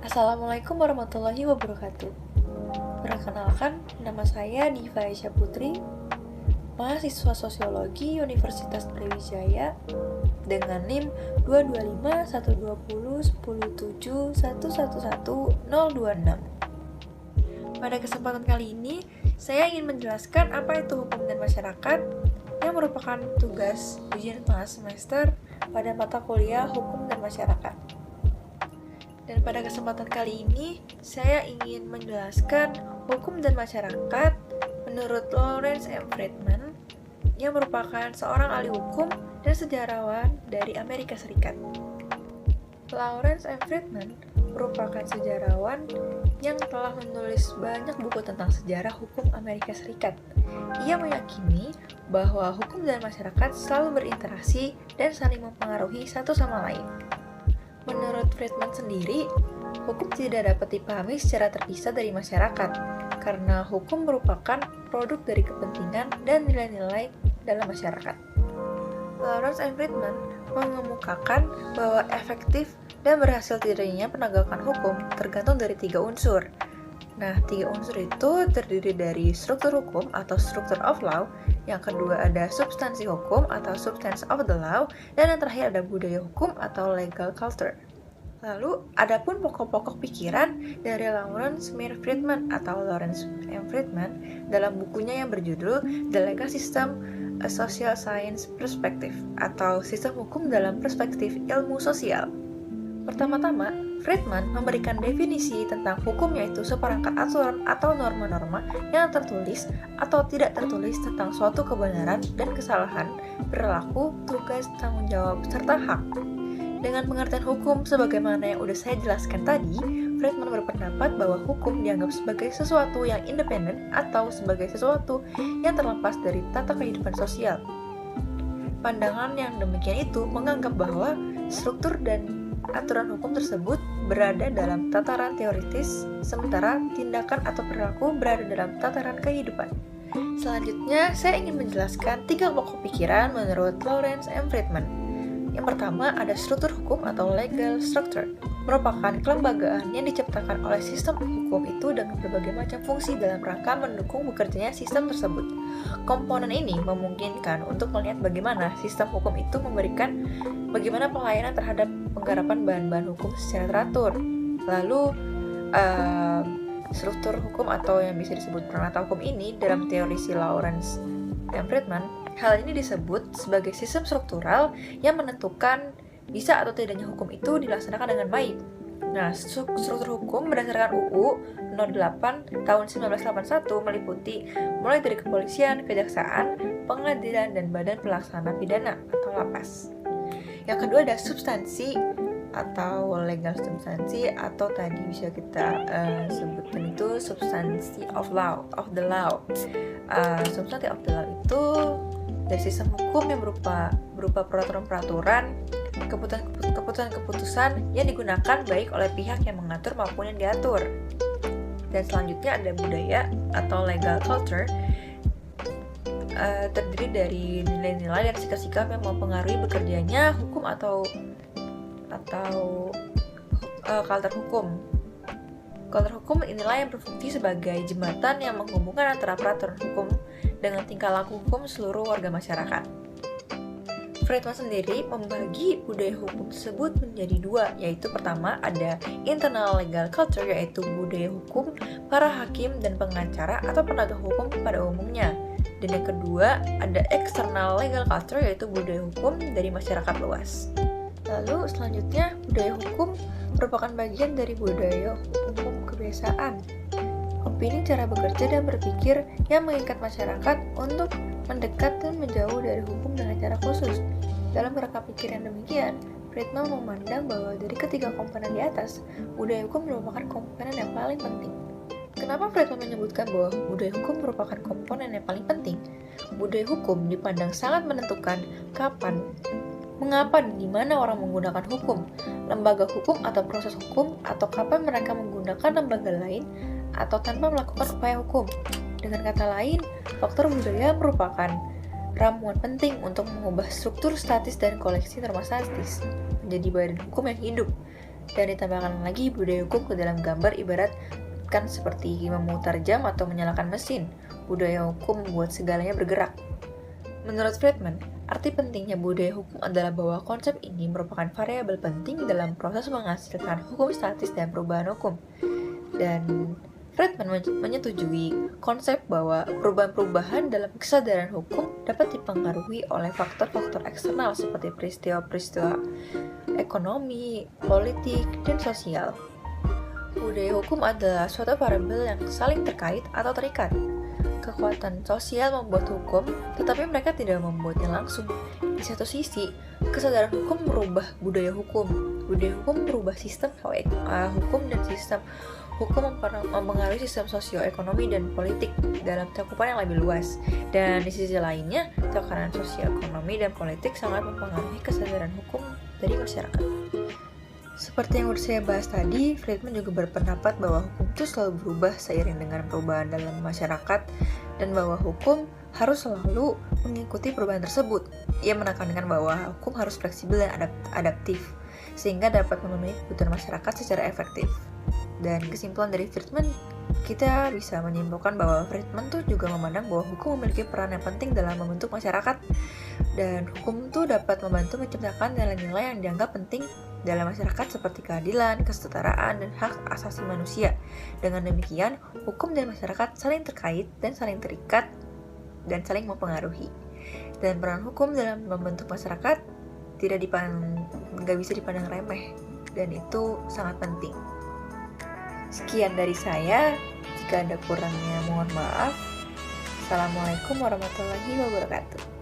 Assalamualaikum warahmatullahi wabarakatuh. Perkenalkan, nama saya Diva Aisyah Putri, mahasiswa Sosiologi Universitas Brawijaya dengan NIM 225121071111026. Pada kesempatan kali ini, saya ingin menjelaskan apa itu hukum dan masyarakat yang merupakan tugas ujian tengah semester pada mata kuliah hukum dan masyarakat. Dan pada kesempatan kali ini, saya ingin menjelaskan hukum dan masyarakat menurut Lawrence M. Friedman, yang merupakan seorang ahli hukum dan sejarawan dari Amerika Serikat. Lawrence M. Friedman merupakan sejarawan yang telah menulis banyak buku tentang sejarah hukum Amerika Serikat. Ia meyakini bahwa hukum dan masyarakat selalu berinteraksi dan saling mempengaruhi satu sama lain. Menurut Friedman sendiri, hukum tidak dapat dipahami secara terpisah dari masyarakat, karena hukum merupakan produk dari kepentingan dan nilai-nilai dalam masyarakat. Lawrence M. Friedman mengemukakan bahwa efektif dan berhasil tidaknya penegakan hukum tergantung dari 3 unsur. Nah, 3 unsur itu terdiri dari struktur hukum atau structure of law, yang kedua ada substansi hukum atau substance of the law, dan yang terakhir ada budaya hukum atau legal culture. Lalu, adapun pokok-pokok pikiran dari Lawrence M. Friedman atau Lawrence M. Friedman dalam bukunya yang berjudul The Legal System, A Social Science Perspective atau Sistem Hukum dalam Perspektif Ilmu Sosial. Pertama-tama, Friedman memberikan definisi tentang hukum, yaitu seperangkat aturan atau norma-norma yang tertulis atau tidak tertulis tentang suatu kebenaran dan kesalahan, perilaku, tugas, tanggung jawab, serta hak. Dengan pengertian hukum sebagaimana yang udah saya jelaskan tadi, Friedman berpendapat bahwa hukum dianggap sebagai sesuatu yang independen atau sebagai sesuatu yang terlepas dari tata kehidupan sosial. Pandangan yang demikian itu menganggap bahwa struktur dan aturan hukum tersebut berada dalam tataran teoritis, sementara tindakan atau perilaku berada dalam tataran kehidupan. Selanjutnya, saya ingin menjelaskan 3 pokok pikiran menurut Lawrence M. Friedman. Yang pertama ada struktur hukum atau legal structure, merupakan kelembagaan yang diciptakan oleh sistem hukum itu dengan berbagai macam fungsi dalam rangka mendukung bekerjanya sistem tersebut. Komponen ini memungkinkan untuk melihat bagaimana sistem hukum itu memberikan bagaimana pelayanan terhadap penggarapan bahan-bahan hukum secara teratur. Lalu, struktur hukum atau yang bisa disebut peranata hukum ini dalam teori si Lawrence M. Friedman, hal ini disebut sebagai sistem struktural yang menentukan bisa atau tidaknya hukum itu dilaksanakan dengan baik. Nah, struktur hukum berdasarkan UU 08 tahun 1981 meliputi mulai dari kepolisian, kejaksaan, pengadilan, dan badan pelaksana pidana atau lapas. Yang kedua ada substansi atau legal substansi, atau tadi bisa kita sebutkan itu substansi of the law. Substansi of the law itu dari sistem hukum yang berupa peraturan-peraturan, keputusan-keputusan yang digunakan baik oleh pihak yang mengatur maupun yang diatur. Dan selanjutnya ada budaya atau legal culture, terdiri dari nilai-nilai dan sikap-sikap yang mempengaruhi bekerjanya hukum atau culture hukum. Culture hukum inilah yang berfungsi sebagai jembatan yang menghubungkan antara peraturan hukum dengan tingkah laku hukum seluruh warga masyarakat. Friedman sendiri membagi budaya hukum tersebut menjadi 2, yaitu pertama ada internal legal culture, yaitu budaya hukum para hakim dan pengacara atau penegak hukum pada umumnya. Dan yang kedua ada external legal culture, yaitu budaya hukum dari masyarakat luas. Lalu selanjutnya, budaya hukum merupakan bagian dari budaya hukum kebiasaan, opini cara bekerja dan berpikir yang mengikat masyarakat untuk mendekat dan menjauh dari hukum dengan cara khusus. Dalam rangka pikir yang demikian, Friedman memandang bahwa dari ketiga komponen di atas, budaya hukum merupakan komponen yang paling penting. Kenapa Friedman menyebutkan bahwa budaya hukum merupakan komponen yang paling penting? Budaya hukum dipandang sangat menentukan kapan, mengapa dan di mana orang menggunakan hukum, lembaga hukum atau proses hukum, atau kapan mereka menggunakan lembaga lain atau tanpa melakukan upaya hukum. Dengan kata lain, faktor budaya merupakan ramuan penting untuk mengubah struktur statis dan koleksi norma statis menjadi badan hukum yang hidup. Dan ditambahkan lagi budaya hukum ke dalam gambar ibaratkan seperti memutar jam atau menyalakan mesin. Budaya hukum membuat segalanya bergerak. Menurut Friedman, arti pentingnya budaya hukum adalah bahwa konsep ini merupakan variabel penting dalam proses menghasilkan hukum statis dan perubahan hukum. Dan Friedman menyetujui konsep bahwa perubahan-perubahan dalam kesadaran hukum dapat dipengaruhi oleh faktor-faktor eksternal seperti peristiwa-peristiwa ekonomi, politik, dan sosial. Budaya hukum adalah suatu variabel yang saling terkait atau terikat. Kekuatan sosial membuat hukum, tetapi mereka tidak membuatnya langsung. Di satu sisi, kesadaran hukum merubah budaya hukum. Budaya hukum merubah sistem hukum dan sistem hukum mempengaruhi sistem sosioekonomi dan politik dalam cakupan yang lebih luas. Dan di sisi lainnya, tekanan sosioekonomi dan politik sangat mempengaruhi kesadaran hukum dari masyarakat. Seperti yang udah saya bahas tadi, Friedman juga berpendapat bahwa hukum itu selalu berubah seiring dengan perubahan dalam masyarakat dan bahwa hukum harus selalu mengikuti perubahan tersebut. Ia menekankan bahwa hukum harus fleksibel dan adaptif sehingga dapat memenuhi kebutuhan masyarakat secara efektif. Dan kesimpulan dari Friedman, kita bisa menyimpulkan bahwa Friedman tuh juga memandang bahwa hukum memiliki peran yang penting dalam membentuk masyarakat, dan hukum tuh dapat membantu menciptakan nilai-nilai yang dianggap penting dalam masyarakat seperti keadilan, kesetaraan, dan hak asasi manusia. Dengan demikian, hukum dan masyarakat saling terkait dan saling terikat dan saling mempengaruhi. Dan peran hukum dalam membentuk masyarakat nggak bisa dipandang remeh, dan itu sangat penting. Sekian dari saya, jika ada kurangnya mohon maaf. Assalamualaikum warahmatullahi wabarakatuh.